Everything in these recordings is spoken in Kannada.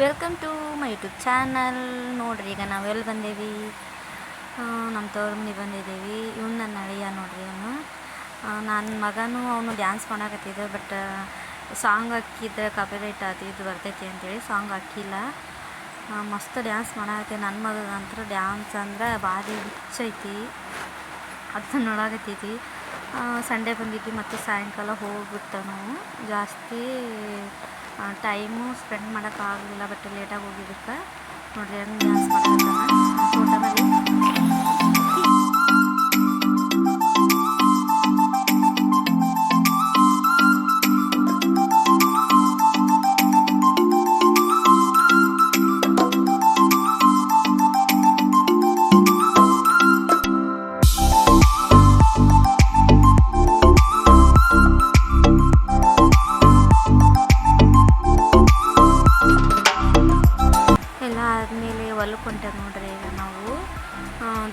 Welcome to my YouTube channel. ನೋಡ್ರಿ, ಈಗ ನಾವು ಎಲ್ಲಿ ಬಂದೇವಿ? ನಮ್ಮ ತವ್ರ ಮನೆಗೆ ಬಂದಿದ್ದೀವಿ. ಇವ್ನು ನನ್ನ ಅಳಿಯ ನೋಡ್ರಿ. ಅವನು ನನ್ನ ಮಗನೂ ಅವನು ಡ್ಯಾನ್ಸ್ ಮಾಡಾಕತ್ತಿದ್ದ. ಬಟ್ ಸಾಂಗ್ ಹಾಕಿದ್ರೆ ಕಾಪಿರೈಟ್ ಅದು ಇದು ಬರ್ತೈತಿ ಅಂತೇಳಿ ಸಾಂಗ್ ಹಾಕಿಲ್ಲ. ಮಸ್ತ್ ಡ್ಯಾನ್ಸ್ ಮಾಡಾಕತ್ತಿ. ನನ್ನ ಮಗಂತೂ ಡ್ಯಾನ್ಸ್ ಅಂದ್ರೆ ಭಾರಿ ಹುಚ್ಚೈತಿ. ಅದನ್ನ ನೋಡಾಕತ್ತೈತಿ. ಸಂಡೇ ಬಂದಿದ್ವಿ ಮತ್ತು ಸಾಯಂಕಾಲ ಹೋಗ್ಬಿಟ್ಟು ನಾವು ಜಾಸ್ತಿ ಟೈಮು ಸ್ಪೆಂಡ್ ಮಾಡೋಕ್ಕಾಗಲಿಲ್ಲ. ಬಟ್ ಲೇಟಾಗಿ ಹೋಗಿದ್ದಕ್ಕೆ ನೋಡ್ರಿ ಹೆಂಗೆ ಡ್ಯಾನ್ಸ್ ಮಾಡಕತ್ತಾನ ಫೋಟೋದಲ್ಲಿ. ಆದಮೇಲೆ ಹೊಲಕ್ಕೆ ಹೊಂಟೇವೆ ನೋಡ್ರಿ. ಈಗ ನಾವು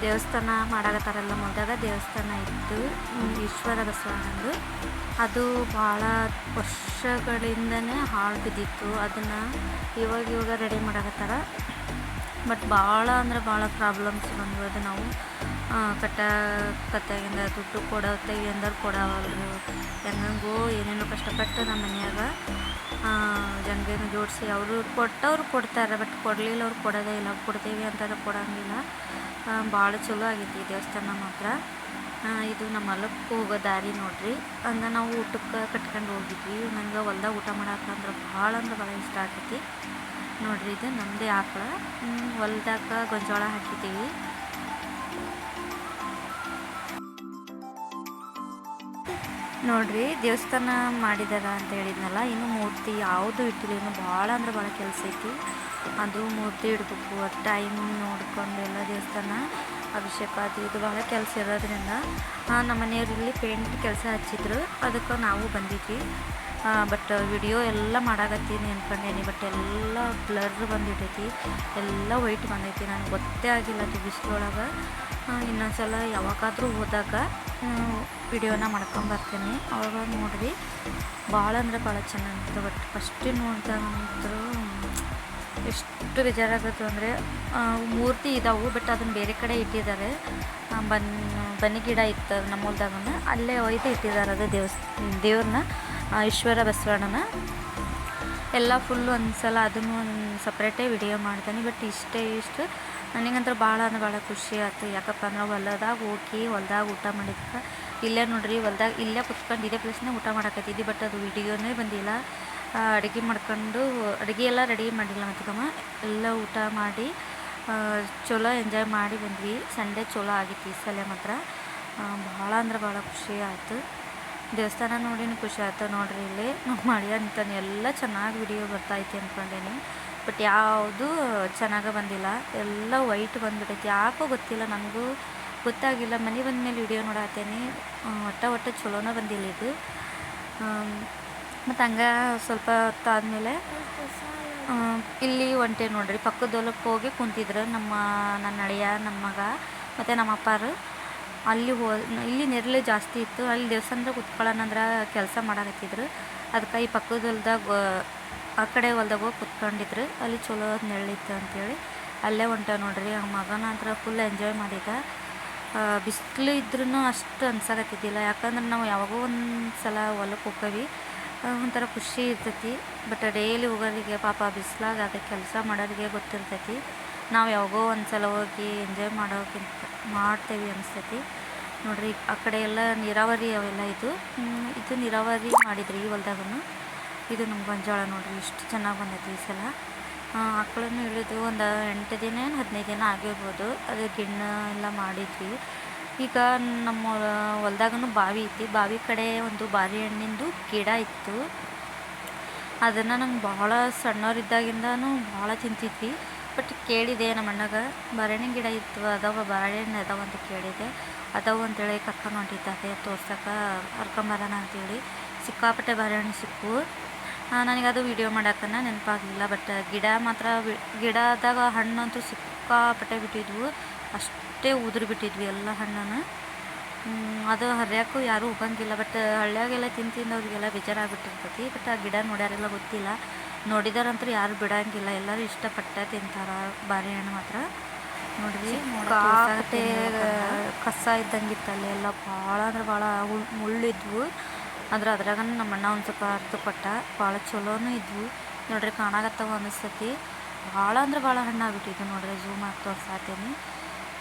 ದೇವಸ್ಥಾನ ಮಾಡಾಕತ್ತಾರಲ್ಲ, ಮೊದಲಾಗ ದೇವಸ್ಥಾನ ಇತ್ತು ಈಶ್ವರ ಬಸವಣ್ಣಂದು. ಅದು ಭಾಳ ವರ್ಷಗಳಿಂದನೇ ಹಾಳು ಬಿದ್ದಿತ್ತು. ಅದನ್ನು ಇವಾಗ ರೆಡಿ ಮಾಡಾಕತ್ತಾರ. ಬಟ್ ಭಾಳ ಅಂದ್ರೆ ಭಾಳ ಪ್ರಾಬ್ಲಮ್ಸ್ ಬಂದವು. ಅದು ನಾವು ಕತ್ತಾಗಿಂದ ದುಡ್ಡು ಕೊಡತ್ತೇವಿ ಅಂದ್ರೆ ಕೊಡವಲ್ರು. ಹೆಂಗೋ ಏನೇನೋ ಕಷ್ಟಪಟ್ಟು ನಮ್ಮ ಮನ್ಯಾಗ ಜಂಗೇನು ಜೋಡಿಸಿ ಅವರು ಕೊಟ್ಟವ್ರು ಕೊಡ್ತಾರೆ. ಬಟ್ ಕೊಡಲಿಲ್ಲ ಅವ್ರು ಕೊಡೋದೇ ಇಲ್ಲ. ಕೊಡ್ತೀವಿ ಅಂತಂದ್ರೆ ಕೊಡೋಂಗಿಲ್ಲ. ಭಾಳ ಚಲೋ ಆಗೈತಿ ಈ ದೇವಸ್ಥಾನ ಮಾತ್ರ. ಇದು ನಮ್ಮ ಹೊಲಕ್ಕೆ ಹೋಗೋ ದಾರಿ ನೋಡ್ರಿ. ಹಂಗೆ ನಾವು ಊಟಕ್ಕೆ ಕಟ್ಕೊಂಡು ಹೋಗಿದ್ವಿ. ನಂಗೆ ಹೊಲ್ದಾಗ ಊಟ ಮಾಡಕ್ಕಂದ್ರೆ ಭಾಳ ಇಷ್ಟ ಆಗ್ತೈತಿ ನೋಡ್ರಿ. ಇದು ನಮ್ಮದೇ ಆಕಳ. ಹೊಲ್ದಾಗ ಗೊಂಜಾಳ ಹಾಕಿದ್ದೀವಿ. ನೋಡ್ರಿ, ದೇವಸ್ಥಾನ ಮಾಡಿದಾರ ಅಂತ ಹೇಳಿದ್ನಲ್ಲ, ಇನ್ನು ಮೂರ್ತಿ ಯಾವುದು ಇಟ್ಟಿಲ್ಲ. ಇನ್ನು ಭಾಳ ಅಂದ್ರೆ ಭಾಳ ಕೆಲಸ ಐತಿ. ಅದು ಮೂರ್ತಿ ಇಡಬೇಕು, ಅದು ಟೈಮ್ ನೋಡ್ಕೊಂಡು ಎಲ್ಲ ದೇವಸ್ಥಾನ ಅಭಿಷೇಕ ಅದು ಇದು ಭಾಳ ಕೆಲಸ ಇರೋದ್ರಿಂದ ನಮ್ಮ ಮನೆಯವರಲ್ಲಿ ಪೇಂಟ್ ಕೆಲಸ ಹಚ್ಚಿದ್ರು. ಅದಕ್ಕೆ ನಾವು ಬಂದಿದ್ವಿ. ಬಟ್ ವಿಡಿಯೋ ಎಲ್ಲ ಮಾಡಾಕತ್ತೀನಿ ಅಂದ್ಕೊಂಡೇನಿ. ಬಟ್ ಎಲ್ಲ ಬ್ಲರ್ ಬಂದಿರ್ತೈತಿ, ಎಲ್ಲ ವೈಟ್ ಬಂದೈತಿ. ನನಗೆ ಗೊತ್ತೇ ಆಗಿಲ್ಲ ಅದು ಬಿಸಿಲೊಳಗೆ. ಇನ್ನೊಂದ್ಸಲ ಯಾವಾಗಾದರೂ ಹೋದಾಗ ವಿಡಿಯೋನ ಮಾಡ್ಕೊಂಬರ್ತೀನಿ. ಅವಾಗ ನೋಡ್ರಿ ಭಾಳ ಅಂದ್ರೆ ಭಾಳ ಚೆನ್ನಾಗಿತ್ತು. ಬಟ್ ಫಸ್ಟ್ ನೋಡಿದಾಗಂತೂ ಎಷ್ಟು ಬೇಜಾರಾಗುತ್ತೆ ಅಂದರೆ, ಮೂರ್ತಿ ಇದಾವೆ ಬಟ್ ಅದನ್ನು ಬೇರೆ ಕಡೆ ಇಟ್ಟಿದ್ದಾರೆ. ಬನ್ನಿ ಗಿಡ ಇತ್ತು ನಮ್ಮ ಹೊಲ್ದಾಗನ, ಅಲ್ಲೇ ಒಯ್ದು ಇಟ್ಟಿದ್ದಾರೆ. ಅದು ದೇವ್ರನ್ನ ಈಶ್ವರ ಬಸವಣ್ಣನ ಎಲ್ಲ ಫುಲ್ಲು ಒಂದು ಸಲ ಅದನ್ನು ಒಂದು ಸಪ್ರೇಟೇ ವಿಡಿಯೋ ಮಾಡ್ತೀನಿ. ಬಟ್ ಇಷ್ಟು ನನಗಂತೂ ಭಾಳ ಅಂದ್ರೆ ಭಾಳ ಖುಷಿ ಆಯ್ತು. ಯಾಕಪ್ಪ ಅಂದ್ರೆ ಹೊಲದಾಗ ಹೋಗಿ ಹೊಲ್ದಾಗ ಊಟ ಮಾಡಿದ್ದಕ್ಕೆ ಇಲ್ಲೇ ನೋಡ್ರಿ, ಹೊಲ್ದಾಗ ಇಲ್ಲೇ ಕುತ್ಕೊಂಡು ಇದೇ ಪ್ಲೇಸ್ನಾಗ ಊಟ ಮಾಡಾಕತ್ತಿದ್ದೆ. ಬಟ್ ಅದು ವಿಡಿಯೋನೇ ಬಂದಿಲ್ಲ. ಅಡುಗೆ ಮಾಡ್ಕೊಂಡು ಅಡುಗೆ ಎಲ್ಲ ರೆಡಿ ಮಾಡಿಲ್ಲ. ಮತ್ತಮ್ಮ ಎಲ್ಲ ಊಟ ಮಾಡಿ ಚಲೋ ಎಂಜಾಯ್ ಮಾಡಿ ಬಂದ್ವಿ. ಸಂಡೇ ಚಲೋ ಆಗಿತ್ತು ಈ ಸಲ ಮಾತ್ರ. ಭಾಳ ಅಂದ್ರೆ ಭಾಳ ಖುಷಿ ಆಯಿತು. ದೇವಸ್ಥಾನ ನೋಡಿನೂ ಖುಷಿ ಆಯ್ತು ನೋಡ್ರಿ. ಇಲ್ಲಿ ನಾವು ಮಾಡಿ ಅಂತಾನೆ ಎಲ್ಲ ಚೆನ್ನಾಗಿ ವಿಡಿಯೋ ಬರ್ತಾಯಿತ್ತು ಅಂದ್ಕೊಂಡೇನಿ. ಬಟ್ ಯಾವುದು ಚೆನ್ನಾಗಿ ಬಂದಿಲ್ಲ. ಎಲ್ಲ ವೈಟ್ ಬಂದುಬಿಟ್ಟೈತಿ. ಯಾಕೋ ಗೊತ್ತಿಲ್ಲ, ನನಗೂ ಗೊತ್ತಾಗಿಲ್ಲ. ಮನೆ ಬಂದಮೇಲೆ ವಿಡಿಯೋ ನೋಡತ್ತೇನೆ. ಒಟ್ಟು ಚಲೋನೇ ಬಂದಿಲ್ಲ ಇದು. ಮತ್ತು ಹಂಗೆ ಸ್ವಲ್ಪ ಹೊತ್ತಾದಮೇಲೆ ಇಲ್ಲಿ ಒಂಟೆ ನೋಡ್ರಿ, ಪಕ್ಕದ ಹೊಲಕ್ಕೆ ಹೋಗಿ ಕುಂತಿದ್ರು ನನ್ನ ಅಳಿಯ, ನಮ್ಮ ಮಗ ಮತ್ತು ನಮ್ಮ ಅಪ್ಪಾರು. ಅಲ್ಲಿ ಇಲ್ಲಿ ನೆರಳು ಜಾಸ್ತಿ ಇತ್ತು. ಅಲ್ಲಿ ದೇವಸ್ಥಾನದಾಗ ಕುತ್ಕೊಳ್ಳೋಣಂದ್ರೆ ಕೆಲಸ ಮಾಡಾಕತ್ತಿದ್ರು. ಅದಕ್ಕೆ ಈ ಪಕ್ಕದ ಹೊಲ್ದಾಗ ಆ ಕಡೆ ಹೊಲ್ದಾಗ ಹೋಗಿ ಕುತ್ಕೊಂಡಿದ್ರು. ಅಲ್ಲಿ ಚಲೋ ನೆರಳಿತ್ತು ಅಂಥೇಳಿ ಅಲ್ಲೇ ಹೊಂಟ ನೋಡ್ರಿ. ಆ ಮಗನ ಹತ್ರ ಫುಲ್ ಎಂಜಾಯ್ ಮಾಡಿದ. ಬಿಸಿಲು ಇದ್ರೂ ಅಷ್ಟು ಅನ್ಸಾಕತ್ತಿದ್ದಿಲ್ಲ. ಯಾಕಂದ್ರೆ ನಾವು ಯಾವಾಗೋ ಒಂದು ಸಲ ಹೊಲಕ್ಕೆ ಹೋಗ್ತೀವಿ, ಒಂಥರ ಖುಷಿ ಇರ್ತೈತಿ. ಬಟ್ ಡೈಲಿ ಹೋಗೋರಿಗೆ ಪಾಪ ಬಿಸಿಲಾಗ ಅದಕ್ಕೆ ಕೆಲಸ ಮಾಡೋರಿಗೆ ಗೊತ್ತಿರ್ತೈತಿ. ನಾವು ಯಾವಾಗೋ ಒಂದು ಸಲ ಹೋಗಿ ಎಂಜಾಯ್ ಮಾಡ್ತೇವೆ ಅನಿಸ್ತೈತಿ ನೋಡ್ರಿ. ಆ ಕಡೆ ಎಲ್ಲ ನೀರಾವರಿ ಅವೆಲ್ಲ ಇದು ನೀರಾವರಿ ಮಾಡಿದ್ರಿ ಈ ಹೊಲ್ದಾಗೂ. ಇದು ನಮ್ಮ ಗೊಂಜಾಳ ನೋಡ್ರಿ, ಇಷ್ಟು ಚೆನ್ನಾಗಿ ಬಂದೈತಿ ಈ ಸಲ. ಆಕಳನ್ನು ಇಳಿದು ಒಂದು 8 ದಿನ 15 ದಿನ ಆಗಿರ್ಬೋದು. ಅದು ಗಿಣ್ಣ ಎಲ್ಲ ಮಾಡಿದ್ವಿ. ಈಗ ನಮ್ಮ ಹೊಲ್ದಾಗೂ ಬಾವಿ ಐತಿ. ಬಾವಿ ಕಡೆ ಒಂದು ಬಾಳೆಹಣ್ಣಿಂದು ಗಿಡ ಇತ್ತು. ಅದನ್ನು ನಂಗೆ ಭಾಳ ಸಣ್ಣವರಿದ್ದಾಗಿಂದನೂ ಭಾಳ ತಿಂತಿದ್ವಿ. ಬಟ್ ಕೇಳಿದೆ ನಮ್ಮ ಅಣ್ಣಗೆ, ಬಾಳೆಹಣ್ಣಿನ ಗಿಡ ಇತ್ತು, ಬಾಳೆಹಣ್ಣು ಅದಾವ ಅಂತ ಕೇಳಿದೆ. ಅದಾವು ಅಂತೇಳಿ ಕರ್ಕೊಂಡು ಹೊಂಟಿದ್ದಾರೆ ತೋರ್ಸಕ್ಕೆ, ಹರ್ಕೊಂಬರೋಣ ಅಂತೇಳಿ. ಸಿಕ್ಕಾಪಟ್ಟೆ ಬಾಳೆಹಣ್ಣು ಸಿಕ್ಕು. ನನಗದು ವೀಡಿಯೋ ಮಾಡೋಕ್ಕನ್ನ ನೆನಪಾಗಲಿಲ್ಲ. ಬಟ್ ಗಿಡದಾಗ ಹಣ್ಣಂತೂ ಸಿಕ್ಕಾಪಟ್ಟೆ ಬಿಟ್ಟಿದ್ವು. ಅಷ್ಟೇ ಉದುರು ಬಿಟ್ಟಿದ್ವಿ ಎಲ್ಲ ಹಣ್ಣನ್ನು. ಅದು ಹರಿಯೋಕ್ಕೂ ಯಾರೂ ಹೋಗಂಗಿಲ್ಲ. ಬಟ್ ಹಳ್ಳಿಯಾಗೆಲ್ಲ ತಿಂದು ಅವ್ರಿಗೆಲ್ಲ ಬೇಜಾರಾಗ್ಬಿಟ್ಟಿರ್ತೈತಿ. ಬಟ್ ಆ ಗಿಡ ನೋಡ್ಯಾರೆಲ್ಲ ಗೊತ್ತಿಲ್ಲ. ನೋಡಿದಾರಂತೂ ಯಾರು ಬಿಡಂಗಿಲ್ಲ, ಎಲ್ಲರೂ ಇಷ್ಟಪಟ್ಟ ತಿಂತಾರ ಬಾಳೆಹಣ್ಣು ಮಾತ್ರ. ನೋಡ್ರಿ ಕಾಕಟೆ ಕಸ ಇದ್ದಂಗಿತ್ತಲ್ಲಿ ಎಲ್ಲ ಭಾಳ ಅಂದ್ರೆ ಭಾಳ ಮುಳ್ಳಿದ್ವು. ಆದ್ರೆ ಅದ್ರಾಗ ನಮ್ಮ ಅಣ್ಣ ಒಂದು ಸ್ವಲ್ಪ ಅರ್ಥ ಕೊಟ್ಟ, ಭಾಳ ಚಲೋನೂ ಇದ್ವು. ನೋಡ್ರಿ ಕಾಣಾಗತ್ತವ ಅನಿಸ್ತತಿ. ಭಾಳ ಅಂದ್ರೆ ಭಾಳ ಹಣ್ಣು ಆಗ್ಬಿಟ್ಟಿದ್ವು ನೋಡ್ರಿ. ಝೂಮ್ ಹಾಕಿ ತೋರ್ಸಾತೀನಿ.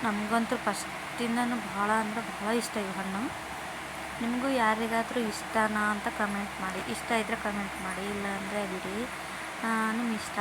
ನಮಗಂತೂ ಫಸ್ಟಿಂದನೂ ಭಾಳ ಅಂದ್ರೆ ಭಾಳ ಇಷ್ಟ ಇವು ಹಣ್ಣು. ನಿಮಗೂ ಯಾರಿಗಾದರೂ ಇಷ್ಟನಾ ಅಂತ ಕಮೆಂಟ್ ಮಾಡಿ. ಇಷ್ಟ ಇದ್ದರೆ ಕಮೆಂಟ್ ಮಾಡಿ, ಇಲ್ಲ ಅಂದರೆ ಬಿಡಿ, ನಿಮ್ಮ ಇಷ್ಟ.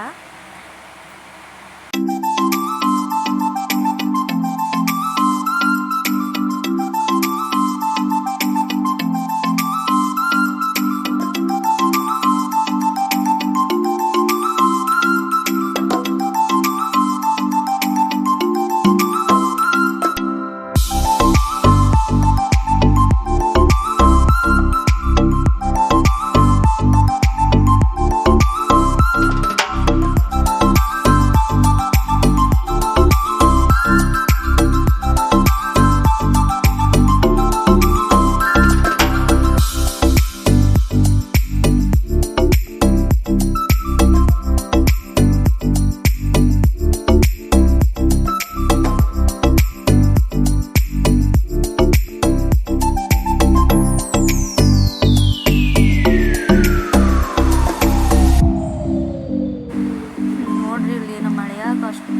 ಅಷ್ಟು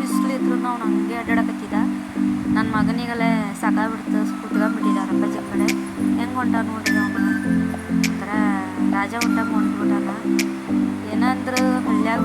ಬಿಸಿಲಿದ್ರು ಅವ್ನು ಹಂಗೆ ಅಡ್ಡಾಡಕತ್ತಿದ್ದ. ನನ್ನ ಮಗನಿಗಲ್ಲೇ ಸಾಕಾಗ್ಬಿಡ್ತು, ಕೂತ್ಕೊಂಡ್ಬಿಟ್ಟಿದ್ದಾರಪ್ಪ ಕಡೆ. ಹೆಂಗೆ ಹೊಂಟ ನೋಡ್ರಿ ಅವನು, ಒಂಥರ ರಾಜ ಹೊಂಟಾಗ ಹೊಂಟ್ಬಿಟ್ಟಾನ. ಏನಂದ್ರೆ ಹಳ್ಳ್ಯಾಗ